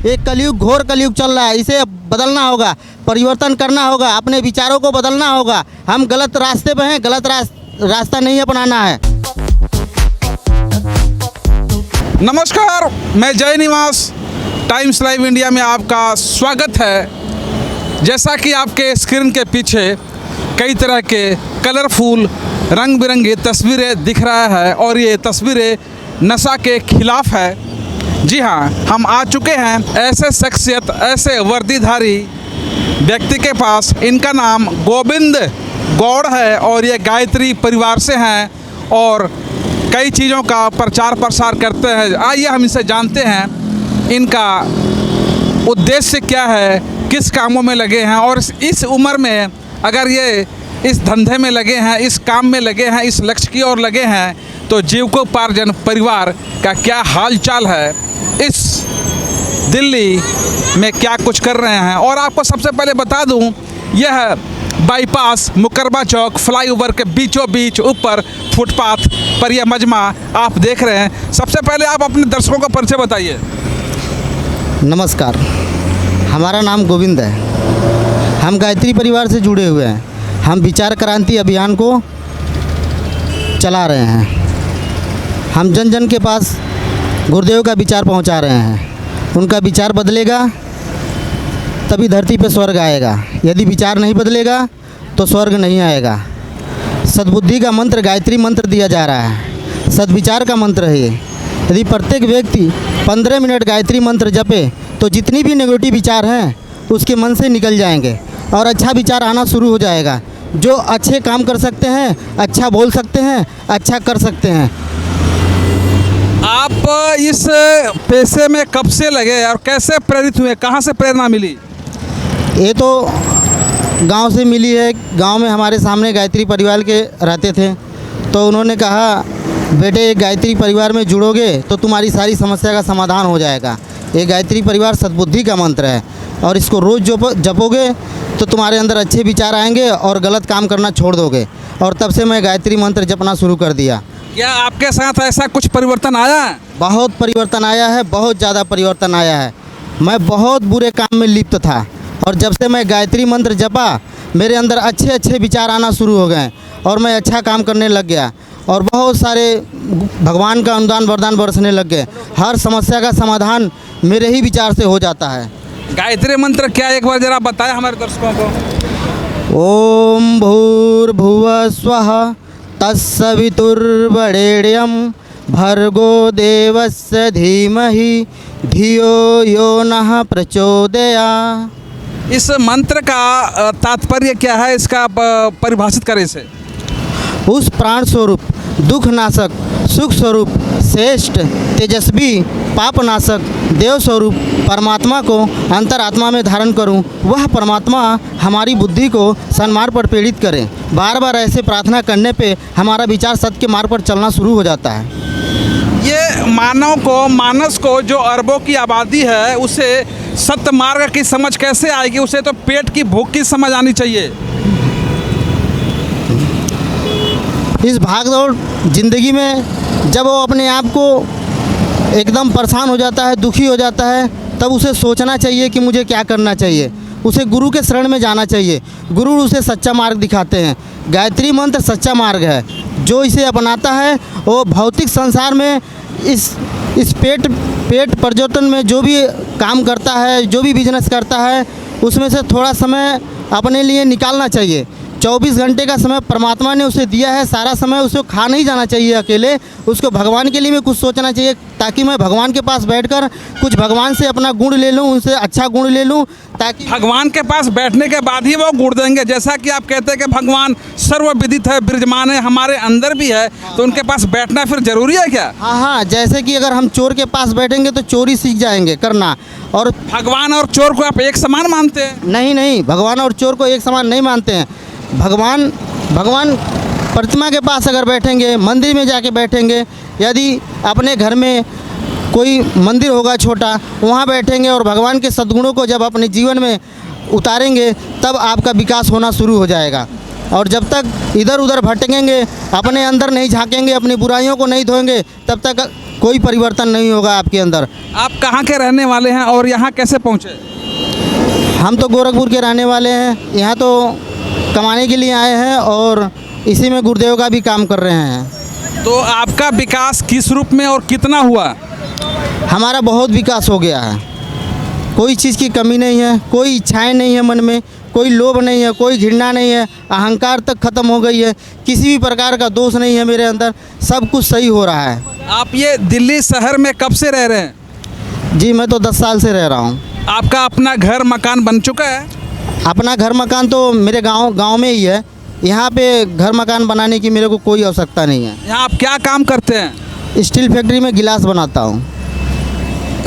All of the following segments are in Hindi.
एक कलयुग, घोर कलयुग चल रहा है, इसे बदलना होगा, परिवर्तन करना होगा, अपने विचारों को बदलना होगा। हम गलत रास्ते पे हैं, गलत रास्ता नहीं अपनाना है। नमस्कार, मैं जय निवास, टाइम्स लाइव इंडिया में आपका स्वागत है। जैसा कि आपके स्क्रीन के पीछे कई तरह के कलरफुल रंग बिरंगी तस्वीरें दिख रहा है और ये तस्वीरें नशा के खिलाफ है। जी हाँ, हम आ चुके हैं ऐसे शख्सियत, ऐसे वर्दीधारी व्यक्ति के पास। इनका नाम गोविंद गौड़ है और ये गायत्री परिवार से हैं और कई चीज़ों का प्रचार प्रसार करते हैं। आइए हम इनसे जानते हैं इनका उद्देश्य क्या है, किस कामों में लगे हैं और इस उम्र में अगर ये इस धंधे में लगे हैं, इस काम में लगे हैं, इस लक्ष्य की ओर लगे हैं तो जीविकोपार्जन परिवार का क्या हाल चाल है, इस दिल्ली में क्या कुछ कर रहे हैं। और आपको सबसे पहले बता दूं, यह बाईपास मुकरबा चौक फ्लाईओवर के बीचों बीच ऊपर फुटपाथ पर यह मजमा आप देख रहे हैं। सबसे पहले आप अपने दर्शकों का परिचय बताइए। नमस्कार, हमारा नाम गोविंद है। हम गायत्री परिवार से जुड़े हुए हैं। हम विचार क्रांति अभियान को चला रहे हैं। हम जन जन के पास गुरुदेव का विचार पहुंचा रहे हैं। उनका विचार बदलेगा तभी धरती पे स्वर्ग आएगा। यदि विचार नहीं बदलेगा तो स्वर्ग नहीं आएगा। सद्बुद्धि का मंत्र, गायत्री मंत्र दिया जा रहा है। सद्विचार का मंत्र है ये। यदि प्रत्येक व्यक्ति 15 मिनट गायत्री मंत्र जपे तो जितनी भी नेगेटिव विचार हैं उसके मन से निकल जाएंगे और अच्छा विचार आना शुरू हो जाएगा। जो अच्छे काम कर सकते हैं, अच्छा बोल सकते हैं, अच्छा कर सकते हैं। आप इस पेशे में कब से लगे और कैसे प्रेरित हुए, कहाँ से प्रेरणा मिली? ये तो गांव से मिली है। गांव में हमारे सामने गायत्री परिवार के रहते थे तो उन्होंने कहा, बेटे एक गायत्री परिवार में जुड़ोगे तो तुम्हारी सारी समस्या का समाधान हो जाएगा। ये गायत्री परिवार सद्बुद्धि का मंत्र है और इसको रोज़ जपोगे तो तुम्हारे अंदर अच्छे विचार आएंगे और गलत काम करना छोड़ दोगे। और तब से मैं गायत्री मंत्र जपना शुरू कर दिया। क्या आपके साथ ऐसा कुछ परिवर्तन आया है? बहुत परिवर्तन आया है, बहुत ज़्यादा परिवर्तन आया है। मैं बहुत बुरे काम में लिप्त था और जब से मैं गायत्री मंत्र जपा मेरे अंदर अच्छे अच्छे विचार आना शुरू हो गए और मैं अच्छा काम करने लग गया और बहुत सारे भगवान का अनुदान वरदान बरसने लग गए। हर समस्या का समाधान मेरे ही विचार से हो जाता है। गायत्री मंत्र क्या, एक बार जरा बताएं हमारे दर्शकों को। ओम भूर्भुवः स्वः तत्सवितुर्वरेण्यं भर्गो देवस्य धीमहि धियो यो नः प्रचोदयात्। इस मंत्र का तात्पर्य क्या है, इसका परिभाषित करें इसे। उस प्राण स्वरूप, दुख नाशक, सुख स्वरूप, श्रेष्ठ, तेजस्वी, पाप नाशक, देव स्वरूप परमात्मा को अंतरात्मा में धारण करूं। वह परमात्मा हमारी बुद्धि को सन्मार्ग पर प्रेरित करें। बार बार ऐसे प्रार्थना करने पे हमारा विचार सत्य के मार्ग पर चलना शुरू हो जाता है। ये मानस को जो अरबों की आबादी है उसे सत्य मार्ग की समझ कैसे आएगी? उसे तो पेट की भूख की समझ आनी चाहिए। इस भागदौड़ ज़िंदगी में जब वो अपने आप को एकदम परेशान हो जाता है, दुखी हो जाता है, तब उसे सोचना चाहिए कि मुझे क्या करना चाहिए। उसे गुरु के शरण में जाना चाहिए। गुरु उसे सच्चा मार्ग दिखाते हैं। गायत्री मंत्र सच्चा मार्ग है। जो इसे अपनाता है वो भौतिक संसार में इस पेट पर्यटन में जो भी काम करता है, जो भी बिजनेस करता है, उसमें से थोड़ा समय अपने लिए निकालना चाहिए। 24 घंटे का समय परमात्मा ने उसे दिया है। सारा समय उसे खा नहीं जाना चाहिए अकेले। उसको भगवान के लिए भी कुछ सोचना चाहिए ताकि मैं भगवान के पास बैठकर कुछ भगवान से अपना गुण ले लूँ, उनसे अच्छा गुण ले लूँ, ताकि भगवान के पास बैठने के बाद ही वो गुण देंगे। जैसा कि आप कहते हैं कि भगवान सर्वविदित है, विराजमान है, हमारे अंदर भी है, तो उनके पास बैठना फिर जरूरी है क्या? हाँ, जैसे कि अगर हम चोर के पास बैठेंगे तो चोरी सीख जाएंगे करना। और भगवान और चोर को आप एक समान मानते हैं? नहीं, भगवान और चोर को एक समान नहीं मानते हैं। भगवान प्रतिमा के पास अगर बैठेंगे, मंदिर में जाके बैठेंगे, यदि अपने घर में कोई मंदिर होगा छोटा, वहाँ बैठेंगे और भगवान के सद्गुणों को जब अपने जीवन में उतारेंगे तब आपका विकास होना शुरू हो जाएगा। और जब तक इधर उधर भटकेंगे, अपने अंदर नहीं झांकेंगे, अपनी बुराइयों को नहीं धोएंगे, तब तक कोई परिवर्तन नहीं होगा आपके अंदर। आप कहाँ के रहने वाले हैं और यहाँ कैसे पहुँचे? हम तो गोरखपुर के रहने वाले हैं, यहाँ तो कमाने के लिए आए हैं और इसी में गुरुदेव का भी काम कर रहे हैं। तो आपका विकास किस रूप में और कितना हुआ? हमारा बहुत विकास हो गया है, कोई चीज़ की कमी नहीं है, कोई इच्छाएं नहीं है मन में, कोई लोभ नहीं है, कोई घृणा नहीं है, अहंकार तक खत्म हो गई है, किसी भी प्रकार का दोष नहीं है मेरे अंदर, सब कुछ सही हो रहा है। आप ये दिल्ली शहर में कब से रह रहे हैं? जी मैं तो 10 साल से रह रहा हूँ। आपका अपना घर मकान बन चुका है? अपना घर मकान तो मेरे गांव में ही है, यहाँ पे घर मकान बनाने की मेरे को कोई आवश्यकता नहीं है। यहाँ आप क्या काम करते हैं? स्टील फैक्ट्री में गिलास बनाता हूँ।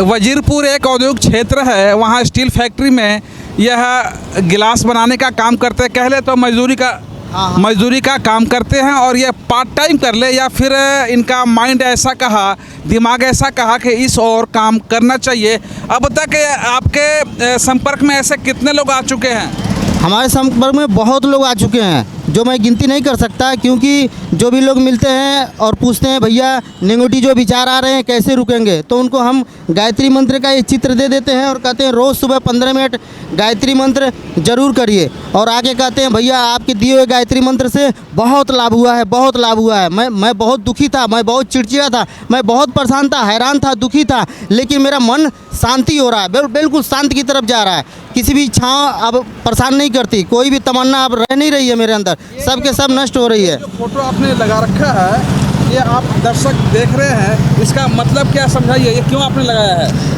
वजीरपुर एक औद्योगिक क्षेत्र है, वहाँ स्टील फैक्ट्री में यह गिलास बनाने का काम करते हैं। कहले तो मजदूरी का काम करते हैं और ये पार्ट टाइम कर ले, या फिर इनका माइंड ऐसा कहा, दिमाग ऐसा कहा कि इस और काम करना चाहिए। अब तक आपके संपर्क में ऐसे कितने लोग आ चुके हैं? हमारे संपर्क में बहुत लोग आ चुके हैं, जो मैं गिनती नहीं कर सकता, क्योंकि जो भी लोग मिलते हैं और पूछते हैं भैया निगेटिव जो विचार आ रहे हैं कैसे रुकेंगे, तो उनको हम गायत्री मंत्र का ये चित्र दे देते हैं और कहते हैं रोज़ सुबह 15 मिनट गायत्री मंत्र जरूर करिए। और आगे कहते हैं भैया आपके दिए हुए गायत्री मंत्र से बहुत लाभ हुआ है, बहुत लाभ हुआ है। मैं बहुत दुखी था, मैं बहुत चिड़चिड़ा था, मैं बहुत परेशान था, हैरान था, दुखी था, लेकिन मेरा मन शांति हो रहा है, बिल्कुल शांति की तरफ जा रहा है। किसी भी इच्छा अब परेशान नहीं करती, कोई भी तमन्ना अब रह नहीं रही है मेरे अंदर, सब के सब नष्ट हो रही है। जो फोटो आपने लगा रखा है, ये आप दर्शक देख रहे हैं, इसका मतलब क्या समझाइए, ये क्यों आपने लगाया है?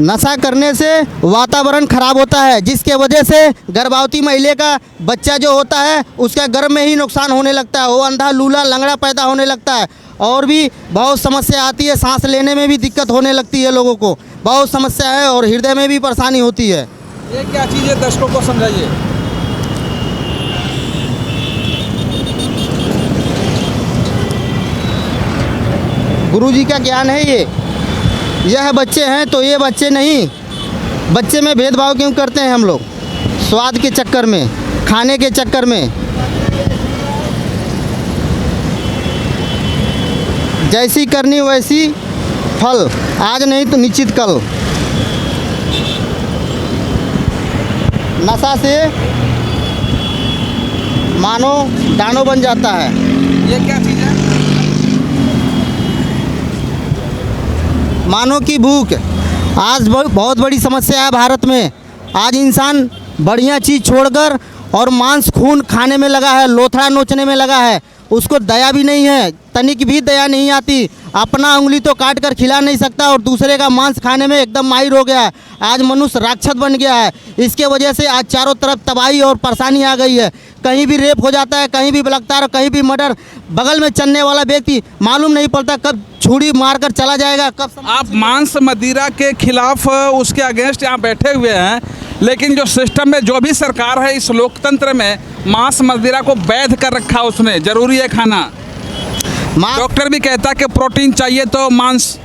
नशा करने से वातावरण खराब होता है, जिसके वजह से गर्भवती महिला का बच्चा जो होता है उसका गर्भ में ही नुकसान होने लगता है, वो अंधा लूला लंगड़ा पैदा होने लगता है, और भी बहुत समस्या आती है, सांस लेने में भी दिक्कत होने लगती है, लोगों को बहुत समस्या है और हृदय में भी परेशानी होती है। ये क्या चीज़ है, दर्शकों को समझाइए। गुरुजी का ज्ञान है ये। यह बच्चे हैं तो ये बच्चे नहीं, बच्चे में भेदभाव क्यों करते हैं हम लोग? स्वाद के चक्कर में, खाने के चक्कर में। जैसी करनी वैसी फल, आज नहीं तो निश्चित कल। नशा से मानो दानो बन जाता है। ये क्या चीज़ है? मानो की भूख आज बहुत बड़ी समस्या है भारत में। आज इंसान बढ़िया चीज़ छोड़कर और मांस खून खाने में लगा है, लोथड़ा नोचने में लगा है, उसको दया भी नहीं है, तनिक भी दया नहीं आती। अपना उंगली तो काट कर खिला नहीं सकता और दूसरे का मांस खाने में एकदम माहिर हो गया है। आज मनुष्य राक्षस बन गया है। इसके वजह से आज चारों तरफ तबाही और परेशानी आ गई है। कहीं भी रेप हो जाता है, कहीं भी बलात्कार, कहीं भी मर्डर। बगल में चलने वाला व्यक्ति मालूम नहीं पड़ता कब छुरी मारकर चला जाएगा, कब। आप मांस मदिरा के खिलाफ उसके अगेंस्ट यहाँ बैठे हुए हैं, लेकिन जो सिस्टम में जो भी सरकार है, इस लोकतंत्र में मांस मदिरा को वैध कर रखा उसने, जरूरी है खाना। डॉक्टर भी कहता है कि प्रोटीन चाहिए तो मांस।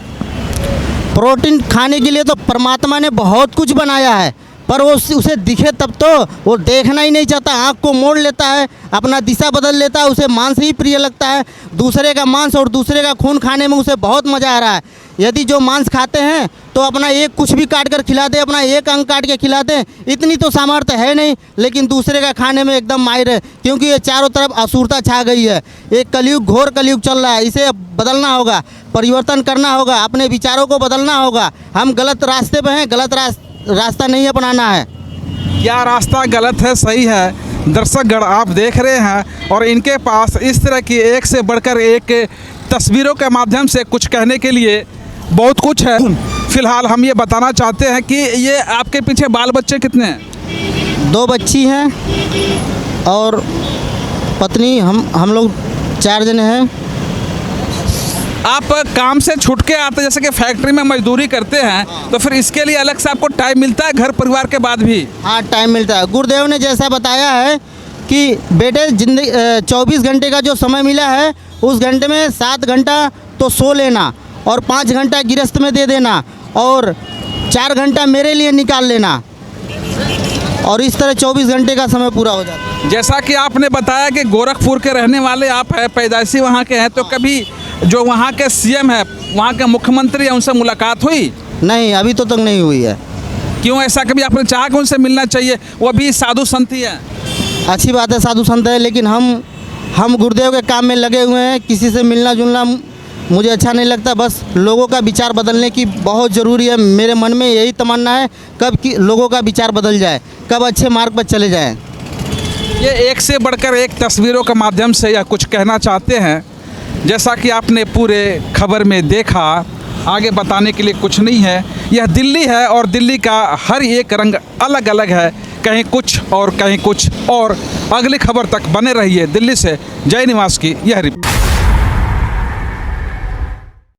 प्रोटीन खाने के लिए तो परमात्मा ने बहुत कुछ बनाया है, पर वो उसे दिखे तब तो वो देखना ही नहीं चाहता, आँख को मोड़ लेता है, अपना दिशा बदल लेता है, उसे मांस ही प्रिय लगता है। दूसरे का मांस और दूसरे का खून खाने में उसे बहुत मज़ा आ रहा है। यदि जो मांस खाते हैं तो अपना एक कुछ भी काट कर खिला दे, अपना एक अंग काट के खिला दे, इतनी तो सामर्थ्य है नहीं, लेकिन दूसरे का खाने में एकदम माहिर है, क्योंकि ये चारों तरफ असुरता छा गई है। एक कलयुग, घोर कलयुग चल रहा है, इसे बदलना होगा, परिवर्तन करना होगा, अपने विचारों को बदलना होगा। हम गलत रास्ते पर हैं, गलत रास्ता नहीं अपनाना है। क्या रास्ता गलत है, सही है? दर्शकगण आप देख रहे हैं, और इनके पास इस तरह की एक से बढ़कर एक तस्वीरों के माध्यम से कुछ कहने के लिए बहुत कुछ है। फिलहाल हम ये बताना चाहते हैं कि ये आपके पीछे बाल बच्चे कितने हैं? 2 बच्ची हैं और पत्नी, हम लोग 4 जने हैं। आप काम से छूट के आते, जैसे कि फैक्ट्री में मजदूरी करते हैं, तो फिर इसके लिए अलग से आपको टाइम मिलता है घर परिवार के बाद भी? हाँ, टाइम मिलता है। गुरुदेव ने जैसा बताया है कि बेटे जिंदगी 24 घंटे का जो समय मिला है, उस घंटे में 7 घंटा तो सो लेना और 5 घंटा गिरस्त में दे देना और 4 घंटा मेरे लिए निकाल लेना, और इस तरह 24 घंटे का समय पूरा हो जाता है। जैसा कि आपने बताया कि गोरखपुर के रहने वाले आप हैं, पैदाइशी वहाँ के हैं, तो कभी जो वहाँ के सीएम है, वहाँ के मुख्यमंत्री है, उनसे मुलाकात हुई? नहीं, अभी तो तक नहीं हुई है। क्यों ऐसा? कभी आपने चाहा कि उनसे मिलना चाहिए? वो भी साधु संत ही हैं। अच्छी बात है, साधु संत है, लेकिन हम गुरुदेव के काम में लगे हुए हैं। किसी से मिलना जुलना मुझे अच्छा नहीं लगता। बस लोगों का विचार बदलने की बहुत ज़रूरी है। मेरे मन में यही तमन्ना है कब कि लोगों का विचार बदल जाए, कब अच्छे मार्ग पर चले जाएं। ये एक से बढ़कर एक तस्वीरों के माध्यम से यह कुछ कहना चाहते हैं। जैसा कि आपने पूरे खबर में देखा, आगे बताने के लिए कुछ नहीं है। यह दिल्ली है और दिल्ली का हर एक रंग अलग अलग है, कहीं कुछ और कहीं कुछ और। अगली खबर तक बने रहिए। दिल्ली से जय निवास की यह रिपोर्ट।